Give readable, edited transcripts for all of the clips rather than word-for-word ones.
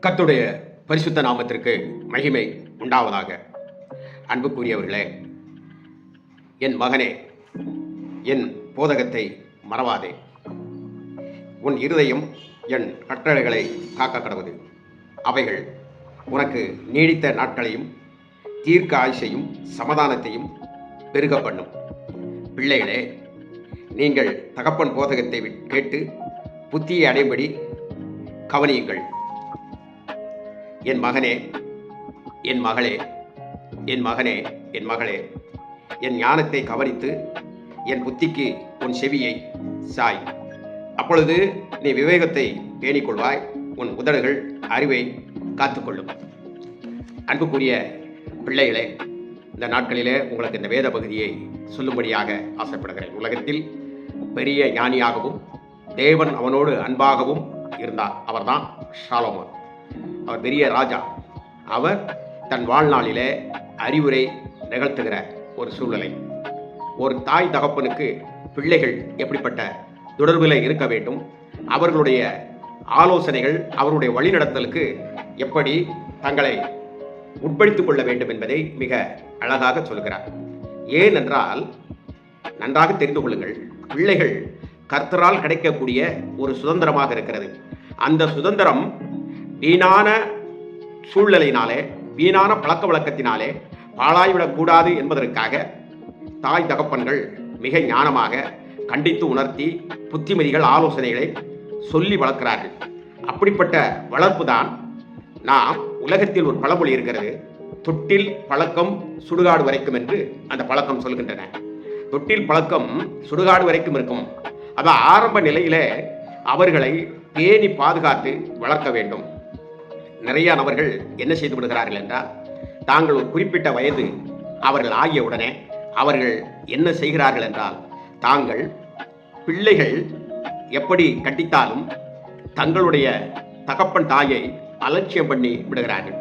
கர்த்தருடைய பரிசுத்த நாமத்திற்கு மகிமை உண்டாவதாக. அன்புக்குரியவர்களே, என் மகனே, என் போதகத்தை மறவாதே. உன் இருதயம் என் கட்டளைகளை காக்க கடவுது. அவைகள் உனக்கு நீடித்த நாட்களையும் தீர்க்க ஆயுசையும் சமாதானத்தையும் பெருக பண்ணும். பிள்ளைகளே, நீங்கள் தகப்பன் போதகத்தை கேட்டு புத்தியை அடையும்படி கவனியுங்கள். என் மகனே, என் மகளே, என் மகனே, என் மகளே, என் ஞானத்தை கவனித்து என் புத்திக்கு உன் செவியை சாய். அப்பொழுது நீ விவேகத்தை பேணிக்கொள்வாய், உன் உதடுகள் அறிவை காத்துக்கொள்ளும். அன்புக்குரிய பிள்ளைகளே, இந்த நாட்களிலே உங்களுக்கு இந்த வேத பகுதியை சொல்லும்படியாக ஆசைப்படுகிறேன். உலகத்தில் பெரிய ஞானியாகவும் தேவன் அவனோடு அன்பாகவும் இருந்தார். அவர்தான் சாலமோன். அவர் பெரிய ராஜா. அவர் தன் வாழ்நாளிலே அறிவுரை நிகழ்த்துகிற ஒரு சூழ்நிலை. ஒரு தாய் தகப்பனுக்கு பிள்ளைகள் எப்படிப்பட்ட தொடர்பில் இருக்க வேண்டும், அவர்களுடைய ஆலோசனைகள், அவருடைய வழிநடத்தலுக்கு எப்படி தங்களை உட்படுத்திக் கொள்ள வேண்டும் என்பதை மிக அழகாக சொல்கிறார். ஏனென்றால், நன்றாக தெரிந்து கொள்ளுங்கள், பிள்ளைகள் கர்த்தரால் கிடைக்கக்கூடிய ஒரு சுதந்திரமாக இருக்கிறது. அந்த சுதந்திரம் வீணான சூழ்நிலையினாலே, வீணான பழக்க வழக்கத்தினாலே பாழாய்விடக்கூடாது என்பதற்காக தாய் தகப்பன்கள் மிக ஞானமாக கண்டித்து உணர்த்தி புத்திமதிகள், ஆலோசனைகளை சொல்லி வளர்க்கிறார்கள். அப்படிப்பட்ட வளர்ப்பு தான் நாம் உலகத்தில் ஒரு பழமொழி இருக்கிறது, தொட்டில் பழக்கம் சுடுகாடு வரைக்கும் என்று அந்த பழக்கம் சொல்கின்றன. தொட்டில் பழக்கம் சுடுகாடு வரைக்கும் இருக்கும். அது ஆரம்ப நிலையிலே அவர்களை பேணி பாதுகாத்து வளர்க்க வேண்டும். நிறைய நபர்கள் என்ன செய்து விடுகிறார்கள் என்றால், தாங்கள் ஒரு குறிப்பிட்ட வயது அவர்கள் ஆகிய உடனே அவர்கள் என்ன செய்கிறார்கள் என்றால், தாங்கள் பிள்ளைகள் எப்படி கட்டித்தாலும் தங்களுடைய தகப்பன் தாயை அலட்சியம் பண்ணி விடுகிறார்கள்.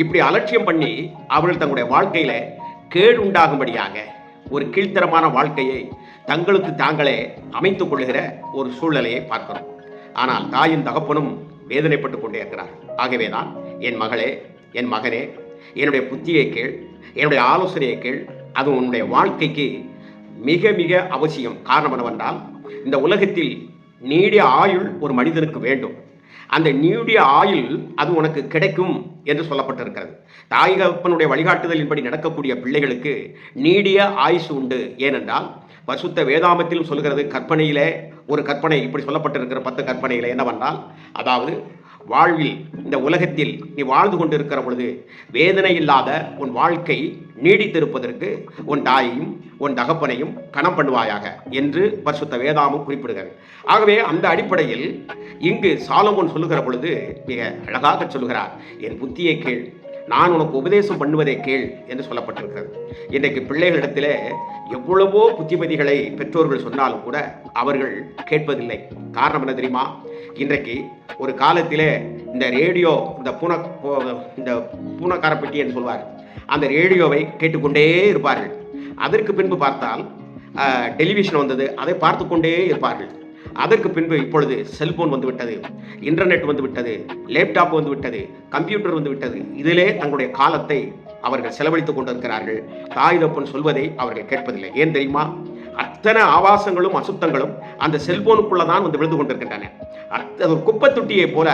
இப்படி அலட்சியம் பண்ணி அவர்கள் தங்களுடைய வாழ்க்கையில கேடு உண்டாகும்படியாக ஒரு கீழ்த்தரமான வாழ்க்கையை தங்களுக்கு தாங்களே அமைத்துக் கொள்ளுகிற ஒரு சூழ்நிலையை பார்க்கிறோம். ஆனால் தாயும் தகப்பனும் வேதனைப்பட்டு கொண்டே இருக்கிறார். ஆகவேதான் என் மகளே, என் மகனே, என்னுடைய புத்தியை கேள், என்னுடைய ஆலோசனையை கேள். அது உன்னுடைய வாழ்க்கைக்கு மிக மிக அவசியம். காரணம் என்னவென்றால், இந்த உலகத்தில் நீடிய ஆயுள் ஒரு மனிதனுக்கு வேண்டும். அந்த நீடிய ஆயுள் அது உனக்கு கிடைக்கும் என்று சொல்லப்பட்டிருக்கிறது. தாய் தகப்பனுடைய வழிகாட்டுதலின்படி நடக்கக்கூடிய பிள்ளைகளுக்கு நீடிய ஆயுசு உண்டு. ஏனென்றால் பரிசுத்த வேதாமத்திலும் சொல்கிறது, கற்பனையிலே ஒரு கற்பனை இப்படி சொல்லப்பட்டிருக்கிற 10 கற்பனையில் என்னவென்றால், அதாவது வாழ்வில் இந்த உலகத்தில் நீ வாழ்ந்து கொண்டிருக்கிற பொழுது வேதனை இல்லாத உன் வாழ்க்கை நீடித்திருப்பதற்கு உன் தாயையும் உன் தகப்பனையும் கணம் பண்ணுவாயாக என்று பரிசுத்த வேதாமும் குறிப்பிடுகிறது. ஆகவே அந்த அடிப்படையில் இங்கு சாலமோன் சொல்லுகிற பொழுது மிக அழகாக சொல்லுகிறார், என் புத்தியை கேள், நான் உனக்கு உபதேசம் பண்ணுவதை கேள் என்று சொல்லப்பட்டிருக்கிறது. இன்றைக்கு பிள்ளைகளிடத்திலே எவ்வளவோ புத்திமதிகளை பெற்றோர்கள் சொன்னாலும் கூட அவர்கள் கேட்பதில்லை. காரணம் என்ன தெரியுமா? இன்றைக்கு ஒரு காலத்திலே இந்த ரேடியோ, இந்த பூனக்காரப்பெட்டி என்று சொல்வார், அந்த ரேடியோவை கேட்டுக்கொண்டே இருப்பார்கள். அதற்கு பின்பு பார்த்தால் டெலிவிஷன் வந்தது, அதை பார்த்து கொண்டே இருப்பார்கள். அதற்கு பின்பு இப்பொழுது செல்போன் வந்து விட்டது, இன்டர்நெட் வந்து விட்டது, லேப்டாப் வந்து விட்டது, கம்ப்யூட்டர் வந்து விட்டது. இதிலே தங்களுடைய காலத்தை அவர்கள் செலவழித்துக் கொண்டிருக்கிறார்கள். தாய் தகப்பன் சொல்வதை அவர்கள் கேட்பதில்லை. ஏன் தெரியுமா? அத்தனை ஆபாசங்களும் அசுத்தங்களும் அந்த செல்போனுக்குள்ள தான் வந்து விழுந்து கொண்டிருக்கின்றன. அது ஒரு குப்பை தொட்டியை போல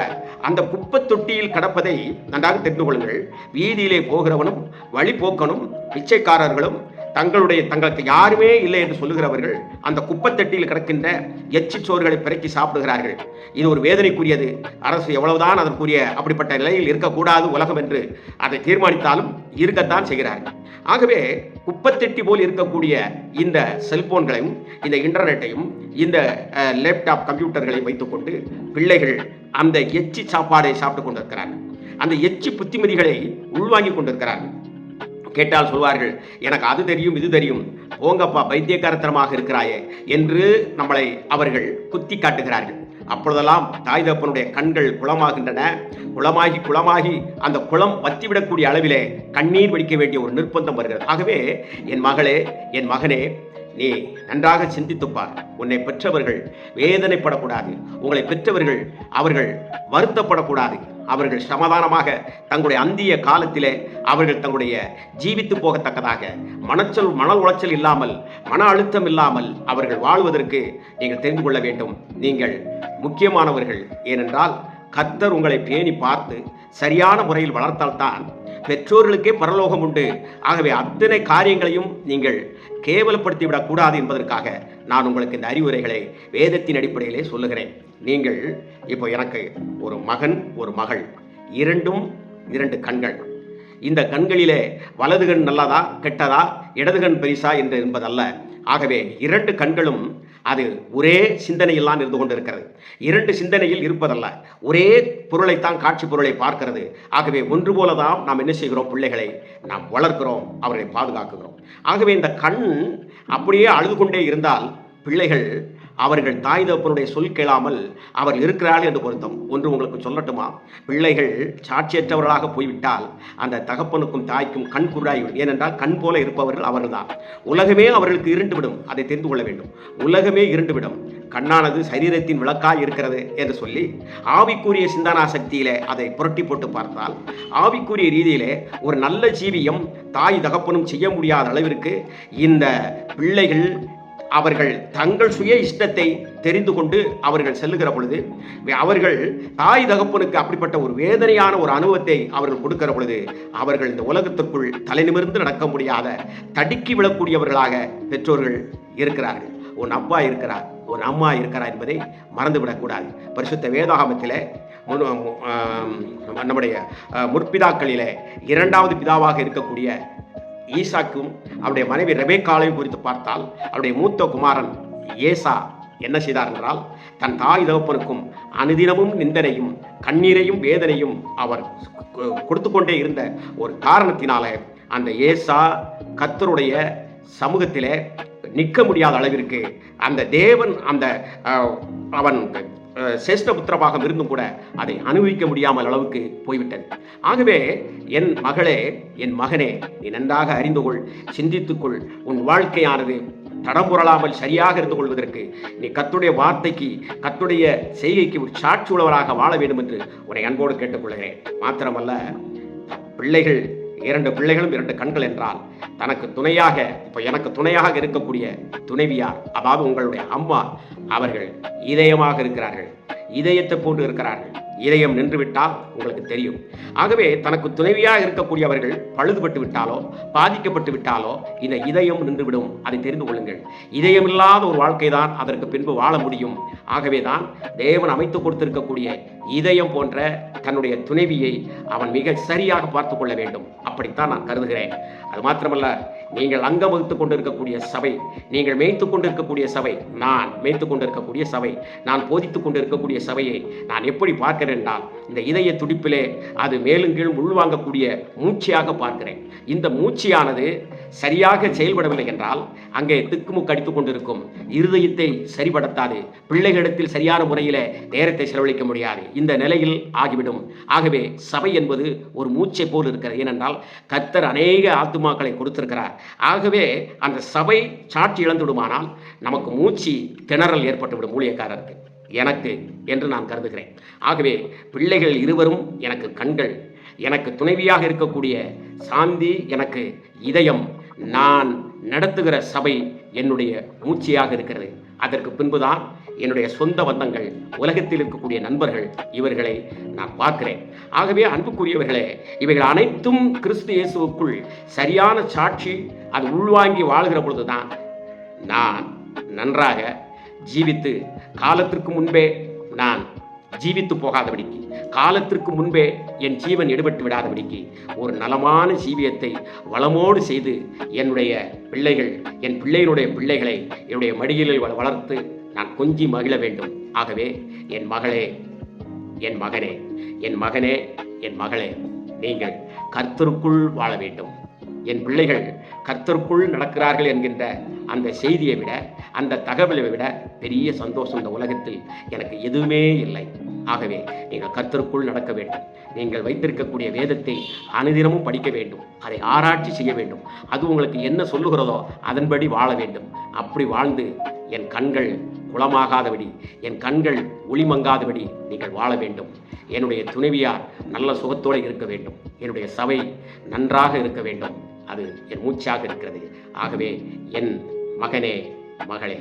அந்த குப்பை தொட்டியில் கடப்பதை நன்றாக தெரிந்து கொள்ளுங்கள். வீதியிலே போகிறவனும் வழிபோக்கனும் பிச்சைக்காரர்களும் தங்களுக்கு யாருமே இல்லை என்று சொல்லுகிறவர்கள் அந்த குப்பத்தட்டியில் கிடக்கின்ற எச்சி சோறுகளை பிறக்கி சாப்பிடுகிறார்கள். இது ஒரு வேதனைக்குரியது. அரசு எவ்வளவுதான் அதற்குரிய அப்படிப்பட்ட நிலையில் இருக்கக்கூடாது உலகம் என்று அதை தீர்மானித்தாலும் இருக்கத்தான் செய்கிறார்கள். ஆகவே குப்பத்தட்டி போல் இருக்கக்கூடிய இந்த செல்போன்களையும் இந்த இன்டர்நெட்டையும் இந்த லேப்டாப் கம்ப்யூட்டர்களையும் வைத்துக்கொண்டு பிள்ளைகள் அந்த எச்சி சாப்பாடை சாப்பிட்டு கொண்டிருக்கிறார்கள். அந்த எச்சி புத்திமதிகளை உள்வாங்கி கொண்டிருக்கிறார்கள். கேட்டால் சொல்வார்கள், எனக்கு அது தெரியும், இது தெரியும், போங்கப்பா பைத்தியக்காரத்தனமாக இருக்கிறாயே என்று நம்மளை அவர்கள் குத்தி காட்டுகிறார்கள். அப்பொழுதெல்லாம் தாய் தகப்பனுடைய கண்கள் குளமாகின்றன. குளமாகி அந்த குளம் வத்திவிடக்கூடிய அளவிலே கண்ணீர் வடிக்க வேண்டிய ஒரு நிர்பந்தம் வருகிறது. ஆகவே என் மகளே, என் மகனே, நீ நன்றாக சிந்தித்துப்பார். உன்னை பெற்றவர்கள் வேதனைப்படக்கூடாது. உங்களை பெற்றவர்கள் அவர்கள் வருத்தப்படக்கூடாது. அவர்கள் சமாதானமாக தங்களுடைய அந்திய காலத்திலே அவர்கள் தங்களுடைய ஜீவித்து போகத்தக்கதாக மன உளைச்சல் இல்லாமல், மன அழுத்தம் இல்லாமல் அவர்கள் வாழ்வதற்கு நீங்கள் தெரிந்து கொள்ள வேண்டும். நீங்கள் முக்கியமானவர்கள். ஏனென்றால் கர்த்தர் உங்களை பேணி பார்த்து சரியான முறையில் வளர்த்தால்தான் பெற்றோர்களுக்கே பரலோகம் உண்டு. ஆகவே அத்தனை காரியங்களையும் நீங்கள் கேவலப்படுத்திவிடக் கூடாது என்பதற்காக நான் உங்களுக்கு இந்த அறிவுரைகளை வேதத்தின் அடிப்படையிலே சொல்லுகிறேன். நீங்கள் இப்போ எனக்கு ஒரு மகன் ஒரு மகள், இரண்டும் இரண்டு கண்கள். இந்த கண்களிலே வலது கண் நல்லதா கெட்டதா, இடது கண் பெரிசா என்று என்பதல்ல. ஆகவே இரண்டு கண்களும் அது ஒரே சிந்தனையெல்லாம் இருந்து கொண்டிருக்கிறது. இரண்டு சிந்தனையில் இருப்பதல்ல, ஒரே பொருளைத்தான், காட்சி பொருளை பார்க்கிறது. ஆகவே ஒன்று போலதான் நாம் என்ன செய்கிறோம்? பிள்ளைகளை நாம் வளர்க்கிறோம், அவர்களை பாதுகாக்கிறோம். ஆகவே இந்த கண் அப்படியே அழுது கொண்டே இருந்தால் பிள்ளைகள் அவர்கள் தாய் தகப்பனுடைய சொல் கேளாமல் அவர் இருக்கிறார்கள் என்று பொருத்தம். ஒன்று உங்களுக்கு சொல்லட்டுமா? பிள்ளைகள் சாட்சியற்றவர்களாக போய்விட்டால் அந்த தகப்பனுக்கும் தாய்க்கும் கண் குருடாய்விடும். ஏனென்றால் கண் போல இருப்பவர்கள் அவர்கள்தான். உலகமே அவர்களுக்கு இருண்டுவிடும். அதை தெரிந்து கொள்ள வேண்டும். உலகமே இருண்டுவிடும். கண்ணானது சரீரத்தின் விளக்காய் இருக்கிறது என்று சொல்லி ஆவிக்குரிய சிந்தனா சக்தியிலே அதை புரட்டி போட்டு பார்த்தால், ஆவிக்குரிய ரீதியிலே ஒரு நல்ல ஜீவியம் தாய் தகப்பனும் செய்ய முடியாத அளவிற்கு இந்த பிள்ளைகள் அவர்கள் தங்கள் சுய இஷ்டத்தை தெரிந்து கொண்டு அவர்கள் செல்லுகிற பொழுது, அவர்கள் தாய் தகப்பனுக்கு அப்படிப்பட்ட ஒரு வேதனையான ஒரு அனுபவத்தை அவர்கள் கொடுக்கிற பொழுது, அவர்கள் இந்த உலகத்திற்குள் தலைநிமிர்ந்து நடக்க முடியாத தடுக்கி விழக்கூடியவர்களாக பெற்றோர்கள் இருக்கிறார்கள். உன் அப்பா இருக்கிறார், உன் அம்மா இருக்கிறார் என்பதை மறந்துவிடக்கூடாது. பரிசுத்த வேதாகமத்திலே நம்முடைய முற்பிதாக்களிலே இரண்டாவது பிதாவாக இருக்கக்கூடிய ஈசாக்கும் அவருடைய மனைவி ரெபேக்காளையும் குறித்து பார்த்தால், அவருடைய மூத்த குமாரன் ஏசா என்ன செய்தார் என்றால், தன் தாய் தகப்பனுக்கும் அனுதினமும் நிந்தனையும் கண்ணீரையும் வேதனையும் அவர் கொடுத்து கொண்டே இருந்த ஒரு காரணத்தினால அந்த ஏசா கர்த்தருடைய சமூகத்திலே நிற்க முடியாத அளவிற்கு அந்த தேவன் அந்த அவன் சேஷ்ட புத்திரபாகம் இருந்தும் கூட அதை அனுபவிக்க முடியாமல் அளவுக்கு போய்விட்டது. ஆகவே என் மகளே, என் மகனே, நீ நன்றாக அறிந்து கொள், சிந்தித்துக்கொள். உன் வாழ்க்கையானது தடம்புரளாமல் சரியாக இருந்து கொள்வதற்கு நீ கர்த்தருடைய வார்த்தைக்கு, கர்த்தருடைய செய்கைக்கு சாட்சி உள்ளவராக வாழ வேண்டும் என்று உன்னை அன்போடு கேட்டுக்கொள்கிறேன். மாத்திரமல்ல, பிள்ளைகள் இரண்டு பிள்ளைகளும் இரண்டு கண்கள் என்றால் தனக்கு துணையாக, இப்போ எனக்கு துணையாக இருக்கக்கூடிய துணைவியார், அதாவது உங்களுடைய அம்மா, அவர்கள் இதயமாக இருக்கிறார்கள், இதயத்தை போன்று இருக்கிறார்கள். இதயம் நின்றுவிட்டால் உங்களுக்கு தெரியும். ஆகவே தனக்கு துணைவியாக இருக்கக்கூடியவர்கள் பழுதுபட்டு விட்டாலோ பாதிக்கப்பட்டு விட்டாலோ இந்த இதயம் நின்றுவிடும். அதை தெரிந்து கொள்ளுங்கள். இதயம் இல்லாத ஒரு வாழ்க்கை தான் அதற்கு பின்பு வாழ முடியும். ஆகவே தான் தேவன் அமைத்து கொடுத்திருக்கக்கூடிய இதயம் போன்ற தன்னுடைய துணைவியை அவன் மிக சரியாக பார்த்து கொள்ள வேண்டும். அப்படித்தான் நான் கருதுகிறேன். அது மாத்திரமல்ல, நீங்கள் அங்கம் வகுத்துக் கொண்டிருக்கக்கூடிய சபை, நீங்கள் மேய்த்து கொண்டிருக்கக்கூடிய சபை, நான் மேய்த்து கொண்டிருக்கக்கூடிய சபை, நான் போதித்துக் கொண்டிருக்கக்கூடிய சபையை நான் எப்படி பார்க்கிறேன் என்றால், இந்த இதய துடிப்பிலே அது மேலும் கீழும் உள்வாங்கக்கூடிய மூச்சியாக பார்க்கிறேன். இந்த மூச்சியானது சரியாக செயல்படவில்லை என்றால் அங்கே திக்குமுக்கு அடித்துக் கொண்டிருக்கும். இருதயத்தை சரிபடுத்தாது. பிள்ளைகளிடத்தில் சரியான முறையில் நேரத்தை செலவழிக்க முடியாது. இந்த நிலையில் ஆகிவிடும். ஆகவே சபை என்பது ஒரு மூச்சை போல் இருக்கிறது. ஏனென்றால் கர்த்தர் அநேக ஆத்துமாக்களை கொடுத்திருக்கிறார். ஆகவே அந்த சபை சாட்சி இழந்துவிடுமானால் நமக்கு மூச்சு திணறல் ஏற்பட்டுவிடும். ஊழியக்காரருக்கு, எனக்கு என்று நான் கருதுகிறேன். ஆகவே பிள்ளைகள் இருவரும் எனக்கு கண்கள், எனக்கு துணைவியாக இருக்கக்கூடிய சாந்தி எனக்கு இதயம், நான் நடத்துகிற சபை என்னுடைய மூச்சியாக இருக்கிறது. அதற்கு பின்புதான் என்னுடைய சொந்த பந்தங்கள், உலகத்தில் இருக்கக்கூடிய நண்பர்கள், இவர்களை நான் பார்க்கிறேன். ஆகவே அன்புக்குரியவர்களே, இவைகள் அனைத்தும் கிறிஸ்து இயேசுவுக்குள் சரியான சாட்சி அது உள்வாங்கி வாழ்கிற பொழுதுதான் நான் நன்றாக ஜீவித்து, காலத்திற்கு முன்பே நான் ஜீவித்து போகாதபடிக்கு, காலத்திற்கு முன்பே என் ஜீவன் எடுபட்டு விடாதபடிக்கு ஒரு நலமான ஜீவியத்தை வளமோடு செய்து என்னுடைய பிள்ளைகள், என் பிள்ளையினுடைய பிள்ளைகளை என்னுடைய மடிகளில் வளர்த்து நான் கொஞ்சி மகிழ வேண்டும். ஆகவே என் மகளே, என் மகனே, என் மகனே, என் மகளே, நீங்கள் கர்த்தருக்குள் வாழ வேண்டும். என் பிள்ளைகள் கர்த்தருக்குள் நடக்கிறார்கள் என்கின்ற அந்த செய்தியை விட, அந்த தகவலை விட பெரிய சந்தோஷம் இந்த உலகத்தில் எனக்கு எதுவுமே இல்லை. ஆகவே நீங்கள் கர்த்தருக்குள் நடக்க வேண்டும். நீங்கள் வைத்திருக்கக்கூடிய வேதத்தை அனுதினமும் படிக்க வேண்டும். அதை ஆராய்ச்சி செய்ய வேண்டும். அது உங்களுக்கு என்ன சொல்லுகிறதோ அதன்படி வாழ வேண்டும். அப்படி வாழ்ந்து என் கண்கள் குளமாகாதபடி, என் கண்கள் ஒளிமங்காதபடி நீங்கள் வாழ வேண்டும். என்னுடைய துணைவியார் நல்ல சுகத்தோடு இருக்க வேண்டும். என்னுடைய சபை நன்றாக இருக்க வேண்டும். அது என் மூச்சாக இருக்கிறது. ஆகவே என் மகனே, மகளே,